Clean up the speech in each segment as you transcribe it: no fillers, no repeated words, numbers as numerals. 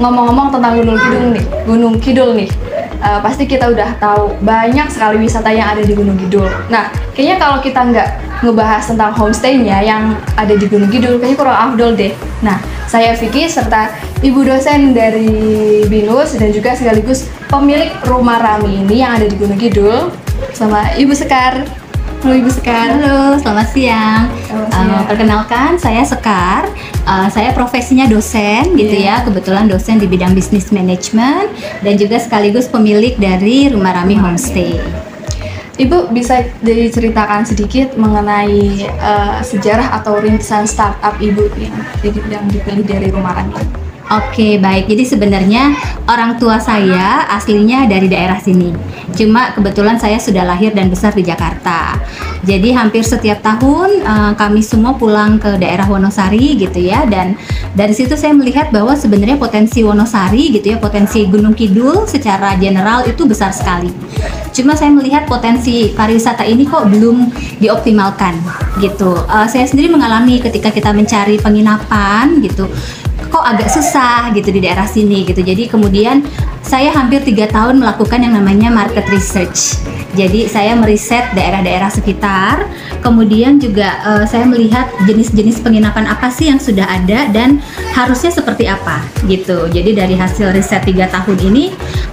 ngomong-ngomong tentang Gunung Kidul nih, pasti kita udah tahu banyak sekali wisata yang ada di Gunung Kidul. Nah, kayaknya kalau kita nggak ngebahas tentang homestay-nya yang ada di Gunung Kidul, kayaknya kurang afdol deh. Nah, saya Vicky serta ibu dosen dari BINUS dan juga sekaligus pemilik Rumah Rami ini yang ada di Gunung Kidul, sama Ibu Sekar. Halo Ibu Sekar. Halo, selamat siang. Perkenalkan, saya Sekar. Saya profesinya dosen, gitu ya. Kebetulan dosen di bidang bisnis manajemen dan juga sekaligus pemilik dari Rumah Rami Homestay. Ibu bisa diceritakan sedikit mengenai sejarah atau rintisan startup Ibu yang dipilih dari Rumah Rami? Oke, baik. Jadi sebenarnya orang tua saya aslinya dari daerah sini. Cuma kebetulan saya sudah lahir dan besar di Jakarta. Jadi hampir setiap tahun kami semua pulang ke daerah Wonosari gitu ya. Dan dari situ saya melihat bahwa sebenarnya potensi Wonosari gitu ya, potensi Gunung Kidul secara general itu besar sekali. Cuma saya melihat potensi pariwisata ini kok belum dioptimalkan gitu. Saya sendiri mengalami ketika kita mencari penginapan gitu, kok agak susah gitu di daerah sini gitu. Jadi kemudian saya hampir 3 tahun melakukan yang namanya market research. Jadi saya meriset daerah-daerah sekitar, kemudian juga saya melihat jenis-jenis penginapan apa sih yang sudah ada dan harusnya seperti apa gitu. Jadi dari hasil riset 3 tahun ini,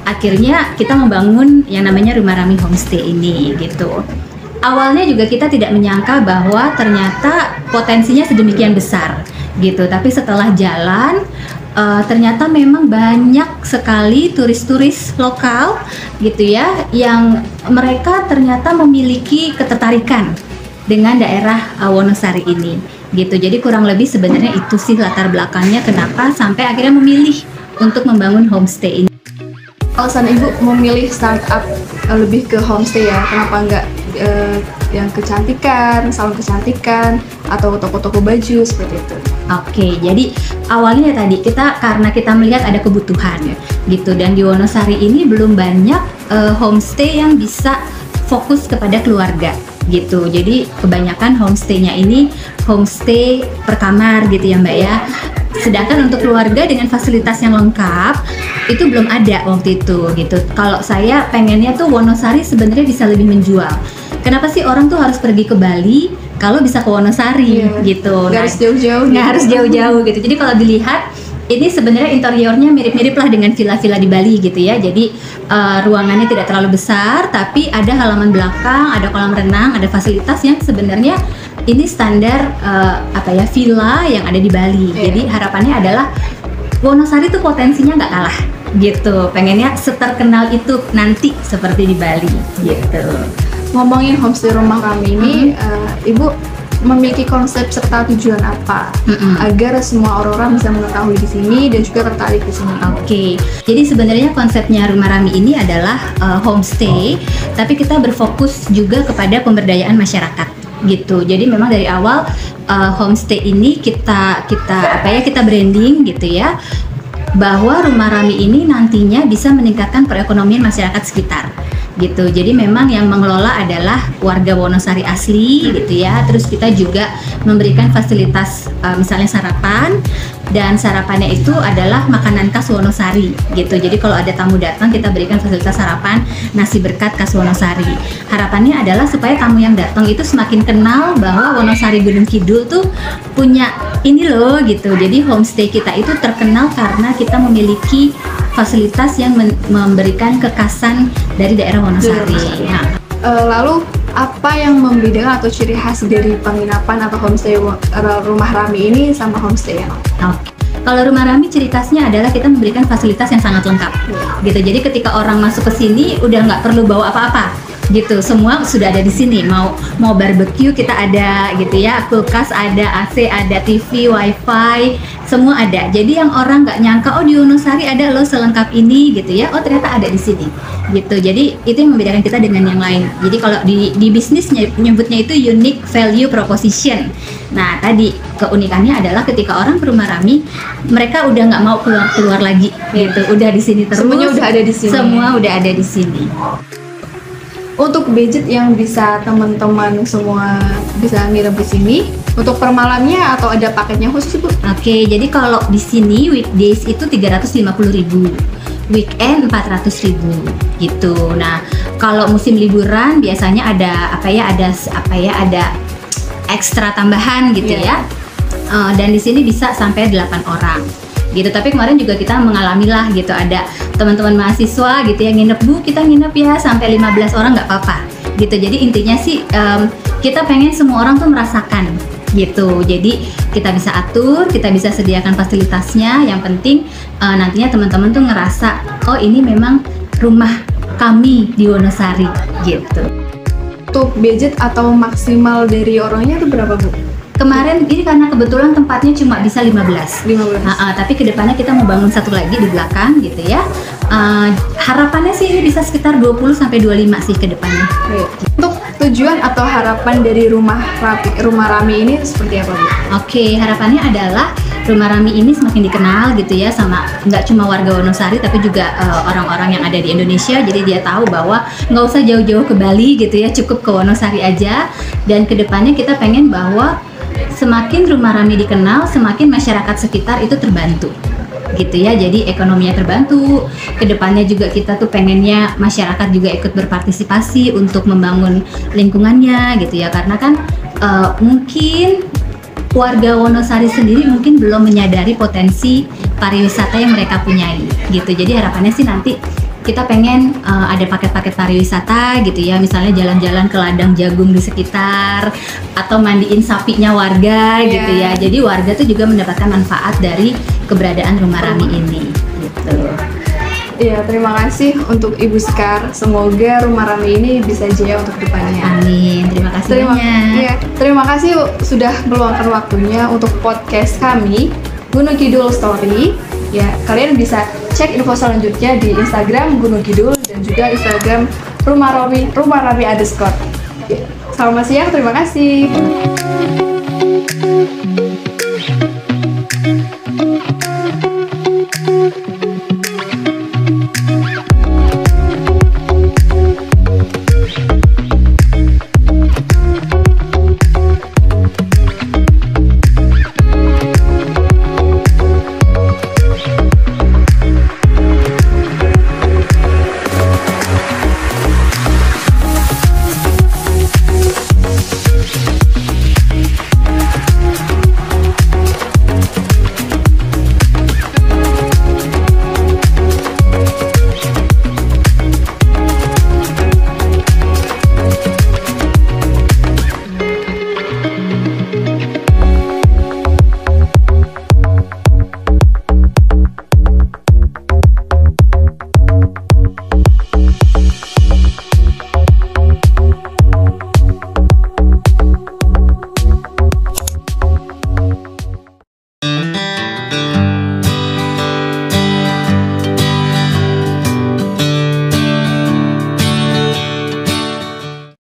akhirnya kita membangun yang namanya Rumah Rami Homestay ini gitu. Awalnya juga kita tidak menyangka bahwa ternyata potensinya sedemikian besar gitu, tapi setelah jalan ternyata memang banyak sekali turis-turis lokal gitu ya, yang mereka ternyata memiliki ketertarikan dengan daerah Wonosari ini gitu. Jadi kurang lebih sebenarnya itu sih latar belakangnya kenapa sampai akhirnya memilih untuk membangun homestay ini. Alasan Ibu memilih startup lebih ke homestay ya, kenapa nggak yang kecantikan, salon kecantikan, atau toko-toko baju seperti itu? Oke, jadi awalnya tadi karena kita melihat ada kebutuhan gitu, dan di Wonosari ini belum banyak homestay yang bisa fokus kepada keluarga gitu. Jadi kebanyakan homestay-nya ini homestay per kamar gitu ya Mbak ya. Sedangkan untuk keluarga dengan fasilitas yang lengkap itu belum ada waktu itu gitu. Kalau saya pengennya tuh Wonosari sebenarnya bisa lebih menjual. Kenapa sih orang tuh harus pergi ke Bali kalau bisa ke Wonosari gitu? Nggak harus jauh-jauh. Nggak harus jauh-jauh gitu. Jadi kalau dilihat ini sebenarnya interiornya mirip-mirip lah dengan villa-villa di Bali gitu ya. Jadi ruangannya tidak terlalu besar, tapi ada halaman belakang, ada kolam renang, ada fasilitas yang sebenarnya ini standar villa yang ada di Bali. Jadi harapannya adalah Wonosari tuh potensinya nggak kalah gitu. Pengennya seterkenal itu nanti seperti di Bali gitu. Ngomongin homestay Rumah Rami ini, Ibu memiliki konsep serta tujuan apa agar semua orang bisa mengetahui di sini dan juga tertarik di sini? Oke, jadi sebenarnya konsepnya Rumah Rami ini adalah homestay, tapi kita berfokus juga kepada pemberdayaan masyarakat gitu. Jadi memang dari awal homestay ini kita branding gitu ya, bahwa Rumah Rami ini nantinya bisa meningkatkan perekonomian masyarakat sekitar gitu. Jadi memang yang mengelola adalah warga Wonosari asli gitu ya. Terus kita juga memberikan fasilitas misalnya sarapan, dan sarapannya itu adalah makanan khas Wonosari gitu. Jadi kalau ada tamu datang kita berikan fasilitas sarapan nasi berkat khas Wonosari. Harapannya adalah supaya tamu yang datang itu semakin kenal bahwa Wonosari Gunung Kidul tuh punya ini loh gitu. Jadi homestay kita itu terkenal karena kita memiliki fasilitas yang memberikan kekhasan dari daerah Wonosari. Nah. Lalu apa yang membedakan atau ciri khas dari penginapan atau homestay Rumah Rami ini sama homestay yang lain? Kalau Rumah Rami ciri khasnya adalah kita memberikan fasilitas yang sangat lengkap gitu. Jadi ketika orang masuk ke sini udah nggak perlu bawa apa-apa gitu, semua sudah ada di sini. Mau barbecue kita ada gitu ya, kulkas ada, AC ada, TV, wifi, semua ada. Jadi yang orang nggak nyangka, oh di Wonosari ada loh selengkap ini gitu ya, oh ternyata ada di sini gitu. Jadi itu yang membedakan kita dengan yang lain. Jadi kalau di bisnis nyebutnya itu unique value proposition. Nah tadi keunikannya adalah ketika orang ke Rumah Rami, mereka udah nggak mau keluar lagi gitu, udah di sini terus. Semuanya udah ada di sini. Semua udah ada di sini. Untuk budget yang bisa teman-teman semua bisa nginep di sini, Untuk per malamnya atau ada paketnya khusus Bu? Oke, jadi kalau di sini weekdays itu 350.000, weekend 400.000 gitu. Nah, kalau musim liburan biasanya ada ada ekstra tambahan gitu Iya. ya. Dan di sini bisa sampai 8 orang gitu. Tapi kemarin juga kita mengalami lah gitu, ada teman-teman mahasiswa gitu yang nginep, Bu kita nginep ya sampai 15 orang nggak apa-apa gitu. Jadi intinya sih kita pengen semua orang tuh merasakan gitu. Jadi kita bisa atur, kita bisa sediakan fasilitasnya. Yang penting nantinya teman-teman tuh ngerasa oh ini memang rumah kami di Wonosari gitu. Untuk budget atau maksimal dari orangnya itu berapa Bu? Kemarin ini karena kebetulan tempatnya cuma bisa 15. 15. Tapi kedepannya kita mau bangun satu lagi di belakang gitu ya. Harapannya sih ini bisa sekitar 20 sampai 25 sih kedepannya. Oke. Untuk tujuan atau harapan dari rumah Rami ini seperti apa Bu? Oke, harapannya adalah Rumah Rami ini semakin dikenal gitu ya, sama nggak cuma warga Wonosari tapi juga orang-orang yang ada di Indonesia. Jadi dia tahu bahwa nggak usah jauh-jauh ke Bali gitu ya, cukup ke Wonosari aja. Dan kedepannya kita pengen bahwa semakin Rumah Rami dikenal, semakin masyarakat sekitar itu terbantu gitu ya. Jadi ekonominya terbantu. Kedepannya juga kita tuh pengennya masyarakat juga ikut berpartisipasi untuk membangun lingkungannya gitu ya, karena kan mungkin warga Wonosari sendiri mungkin belum menyadari potensi pariwisata yang mereka punyai gitu. Jadi harapannya sih nanti kita pengen ada paket-paket pariwisata gitu ya, misalnya jalan-jalan ke ladang jagung di sekitar atau mandiin sapinya warga gitu ya. Jadi warga tuh juga mendapatkan manfaat dari keberadaan Rumah Rami ini gitu. Iya, terima kasih untuk Ibu Sekar. Semoga Rumah Rami ini bisa jaya untuk depannya. Amin. Terima kasih banyak. Terima kasih sudah meluangkan waktunya untuk podcast kami Gunung Kidul Story. Ya, kalian bisa cek info selanjutnya di Instagram Gunung Kidul dan juga Instagram Rumah Rami _. Ya, selamat siang, terima kasih.